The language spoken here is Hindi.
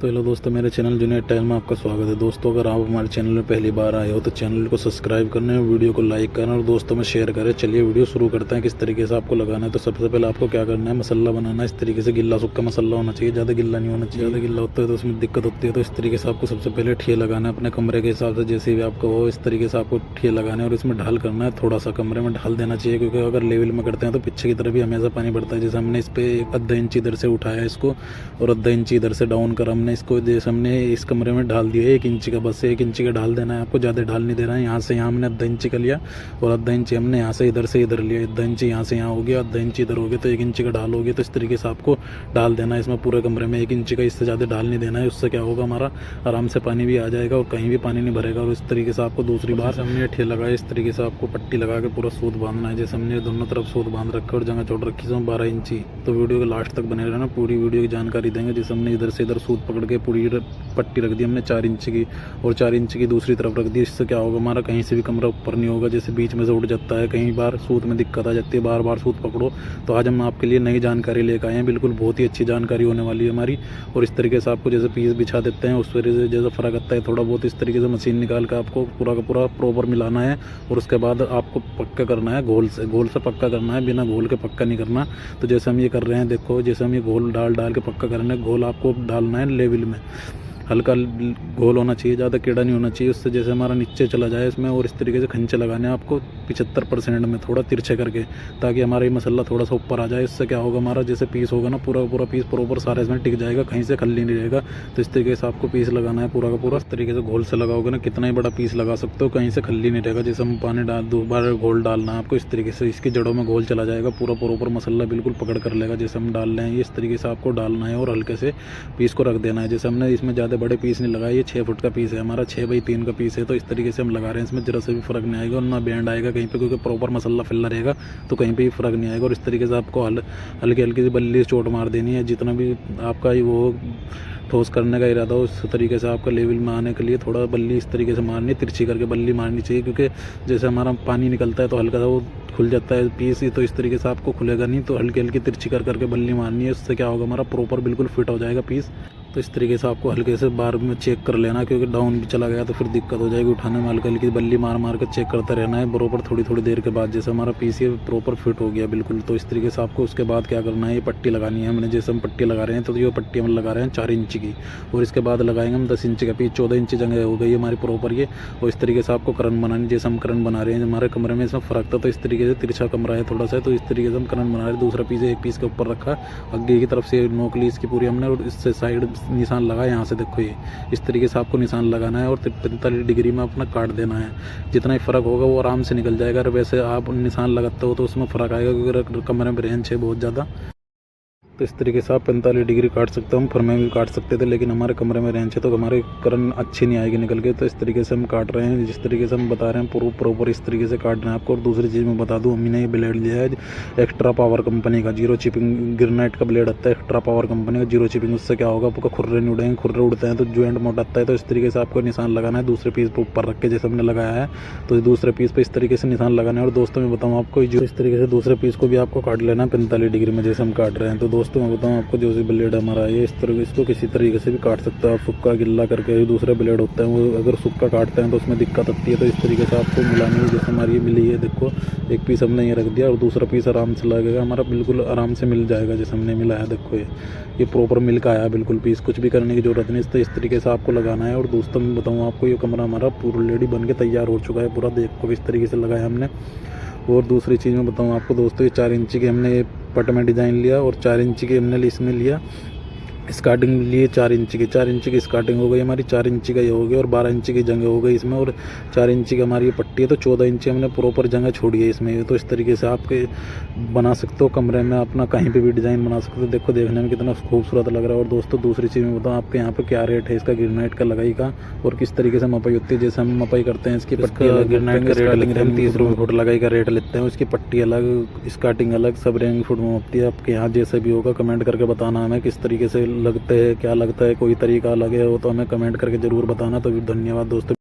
तो हेलो दोस्तों, मेरे चैनल जूनियर टाइल में आपका स्वागत है। दोस्तों, अगर आप हमारे चैनल में पहली बार आए हो तो चैनल को सब्सक्राइब करना, वीडियो को लाइक करना और दोस्तों में शेयर करें। चलिए वीडियो शुरू करते हैं। किस तरीके से आपको लगाना है, तो सबसे पहले आपको क्या करना है, मसाला बनाना है। इस तरीके से गिल्ला सूखा मसाला होना चाहिए, ज़्यादा गिल्ला नहीं होना चाहिए। ज़्यादा गिल्ला होता है तो उसमें दिक्कत होती है। तो इस तरीके से आपको सबसे पहले ठिया लगाना है अपने कमरे के हिसाब से, जैसे भी आपको हो इस तरीके से आपको ठिया लगाना है और इसमें ढाल करना है। थोड़ा सा कमरे में ढाल देना चाहिए, क्योंकि अगर लेवल में करते हैं तो पीछे की तरफ भी हमेशा पानी पड़ता है। जैसे हमने इस पर आधा इंच इधर से उठाया इसको और आधा इंच इधर से डाउन कर हमने इसको, जैसे हमने इस कमरे में ढाल दिया 1 इंच का, बस 1 इंच का ढाल देना है आपको, ज़्यादा ढाल नहीं देना है। यहाँ से यहाँ हमने आधा इंच का लिया और आधा इंच हमने यहाँ से इधर लिया। आधा इंच यहाँ से यहाँ हो गया, आधा इंच इधर हो गया, तो 1 इंच का ढाल हो गया। तो इस तरीके से आपको ढाल देना है इसमें पूरे कमरे में 1 इंच का, इससे ज़्यादा ढाल नहीं देना है। उससे क्या होगा, हमारा आराम से पानी भी आ जाएगा और कहीं भी पानी नहीं भरेगा। और इस तरीके से आपको दूसरी बार हमने ठेला लगाया, इस तरीके से आपको पट्टी लगा के पूरा सूत बांधना है। जैसे हमने दोनों तरफ सूत बांध रखा और जगह छोड़ रखी है 12 इंची। तो वीडियो के लास्ट तक बने रहना, पूरी वीडियो की जानकारी देंगे। जैसे हमने इधर से इधर सूत पकड़ के पूरी पट्टी रख दी हमने 4 इंच की और 4 इंच की दूसरी तरफ रख दी। इससे क्या होगा, हमारा कहीं से भी कमरा ऊपर नहीं होगा। जैसे बीच में से उठ जाता है, कहीं बार सूत में दिक्कत आ जाती है, बार बार सूत पकड़ो। तो आज हम आपके लिए नई जानकारी लेकर आए हैं, बिल्कुल बहुत ही अच्छी जानकारी होने वाली है हमारी। और इस तरीके से आपको जैसे पीस बिछा देते हैं उस वजह से जैसा फ़र्क आता है थोड़ा बहुत, इस तरीके से मशीन निकाल कर आपको पूरा का पूरा प्रॉपर मिलाना है। और उसके बाद आपको पक्का करना है, घोल से पक्का करना है, बिना घोल के पक्का नहीं करना। तो जैसे हम ये कर रहे हैं, देखो जैसे हम ये घोल डाल के पक्का कर रहे हैं। घोल आपको डालना है लेवल में, हल्का घोल होना चाहिए, ज़्यादा कीड़ा नहीं होना चाहिए, उससे जैसे हमारा नीचे चला जाए इसमें। और इस तरीके से खंचे लगाने हैं आपको 75% में, थोड़ा तिरछे करके, ताकि हमारा ये मसाला थोड़ा सा ऊपर आ जाए। इससे क्या होगा, हमारा जैसे पीस होगा ना, पूरा पीस प्रॉपर सारा इसमें टिक जाएगा, कहीं से खल्ली नहीं रहेगा। तो इस तरीके से आपको पीस लगाना है पूरा का पूरा। इस तरीके से घोल से लगाओगे ना, कितना ही बड़ा पीस लगा सकते हो, कहीं से खल्ली नहीं रहेगा। जैसे हम पानी डाल 2 बार घोल डालना है आपको, इस तरीके से इसकी जड़ों में घोल चला जाएगा, पूरा प्रॉपर मसाला बिल्कुल पकड़ कर लेगा। जैसे हम डाल रहे हैं, इस तरीके से आपको डालना है और हल्के से पीस को रख देना है। जैसे हमने इसमें ज़्यादा बड़े पीस नहीं लगाए, ये 6 फुट का पीस है हमारा, 6x3 का पीस है। तो इस तरीके से हम लगा रहे हैं, इसमें जरा से भी फर्क नहीं आएगा और ना बैंड आएगा कहीं पे, क्योंकि प्रॉपर मसाला फैला रहेगा तो कहीं पे भी फर्क नहीं आएगा। और इस तरीके से आपको हल्की हल्की सी बल्ली से चोट मार देनी है, जितना भी आपका वो ठोस करने का इरादा हो उस तरीके से आपका लेवल में आने के लिए थोड़ा बल्ली इस तरीके से मारनी, तिरछी करके बल्ली मारनी चाहिए। क्योंकि जैसे हमारा पानी निकलता है तो हल्का सा वो खुल जाता है पीस ही, तो इस तरीके से आपको खुलेगा नहीं, तो हल्की हल्की तिरछी करके बल्ली मारनी है। उससे क्या होगा, हमारा प्रॉपर बिल्कुल फिट हो जाएगा पीस। तो इस तरीके से आपको हल्के से बार में चेक कर लेना, क्योंकि डाउन भी चला गया तो फिर दिक्कत हो जाएगी उठाने में। हल्की हल्की बल्ली मार कर चेक करते रहना है बराबर थोड़ी देर के बाद। जैसे हमारा पीस ये प्रॉपर फिट हो गया बिल्कुल, तो इस तरीके से आपको उसके बाद क्या करना है, ये पट्टी लगानी है हमने। जैसे हम पट्टी लगा रहे हैं तो ये पट्टी हम लगा रहे हैं 4 इंच की, और इसके बाद लगाएंगे हम 10 इंच का पीस। 14 इंच जगह हो गई हमारी प्रॉपर ये। और इस तरीके से आपको करन बनानी, जैसे हम करन बना रहे हैं, हमारे कमरे में इसमें फ़र्क था तो इस तरीके से तिरछा कमरा है थोड़ा सा, तो इस तरीके से हम करन बना रहे हैं। दूसरा पीस एक पीस के ऊपर रखा, आगे की तरफ से नोक ली इसकी पूरी हमने, और इससे साइड निशान लगा यहाँ से, देखो ये इस तरीके से आपको निशान लगाना है और 45 डिग्री में अपना काट देना है। जितना ही फ़र्क होगा वो आराम से निकल जाएगा। और वैसे आप निशान लगाते हो तो उसमें फ़र्क आएगा, क्योंकि कमरे में रेंज है बहुत ज़्यादा। तो इस तरीके से आप 45 डिग्री काट सकते हो, हम फिर में भी काट सकते थे, लेकिन हमारे कमरे में रेंज है तो हमारे करन अच्छी नहीं आएगी निकल के। तो इस तरीके से हम काट रहे हैं, जिस तरीके से हम बता रहे हैं प्रॉपर इस तरीके से काटना है आपको। और दूसरी चीज़ मैं बता दूं, अम्मी ने ये ब्लेड लिया है एक्स्ट्रा पावर कंपनी का, जीरो चिपिंग गिरनाइट का ब्लेड आता है एक्स्ट्रा पावर कंपनी का, जीरो चिपिंग। उससे क्या होगा, आपका खुर्रे नहीं उड़ेंगे, खुर्रे उड़ते हैं तो ज्वाइंट मोटा आता है। तो इस तरीके से आपको निशान लगाना है दूसरे पीस पर ऊपर रख के, जैसे हमने लगाया है तो दूसरे पीस पर इस तरीके से निशान लगाना है। और दोस्तों मैं बताऊँ आपको, जो इस तरीके से दूसरे पीस को भी आपको काट लेना है 45 डिग्री में, जैसे हम काट रहे हैं। तो दोस्तों मैं बताऊँ आपको, जो ब्लेड हमारा है इस तरह इसको किसी तरीके से भी काट सकते हो आप, सूखा गिल्ला करके। दूसरे ब्लेड होते हैं वो अगर सूखा काटते हैं तो उसमें दिक्कत आती है। तो इस तरीके से आपको मिलानी है, जैसे हमारी ये मिली है, देखो एक पीस हमने ये रख दिया और दूसरा पीस आराम से लगेगा हमारा, बिल्कुल आराम से मिल जाएगा। जैसे हमने मिलाया, देखो ये प्रॉपर मिल का आया बिल्कुल पीस, कुछ भी करने की जरूरत नहीं। तो इस तरीके से आपको लगाना है। और दोस्तों मैं बताऊँ आपको, ये कमरा हमारा पूरा रेडी बन के तैयार हो चुका है पूरा, देखो किस तरीके से लगाया हमने। और दूसरी चीज़ मैं बताऊँ आपको दोस्तों, ये 4 इंच की हमने पट में डिज़ाइन लिया और 4 इंच की हमने इसमें लिया स्कार्टिंग लिए 4 इंच की स्कार्टिंग हो गई हमारी, 4 इंच का ये हो गया और 12 इंच की जगह हो गई इसमें, और 4 इंच की हमारी ये पट्टी है तो 14 इंच हमने प्रॉपर जगह छोड़ी है इसमें। तो इस तरीके से आपके बना सकते हो कमरे में, अपना कहीं पे भी डिज़ाइन बना सकते हो। देखो देखने में कितना खूबसूरत लग रहा है। और दोस्तों दूसरी चीज़ मैं बताऊँ आपके यहाँ पे क्या रेट है इसका गिरनाइट का लगाई का, और किस तरीके से मपाई होती है। जैसे हम मपाई करते हैं इसकी पट्टी अलग, गिरनाइट का रेट लेते हैं 30 रुपये फुट लगाई का रेट लेते हैं, उसकी पट्टी अलग, स्कार्टिंग अलग, सब रेंज फुट में होती है। आपके यहाँ जैसे भी होगा कमेंट करके बताना हमें किस तरीके से लगते हैं, क्या लगता है, कोई तरीका अलग है वो तो हमें कमेंट करके ज़रूर बताना। तो धन्यवाद दोस्तों।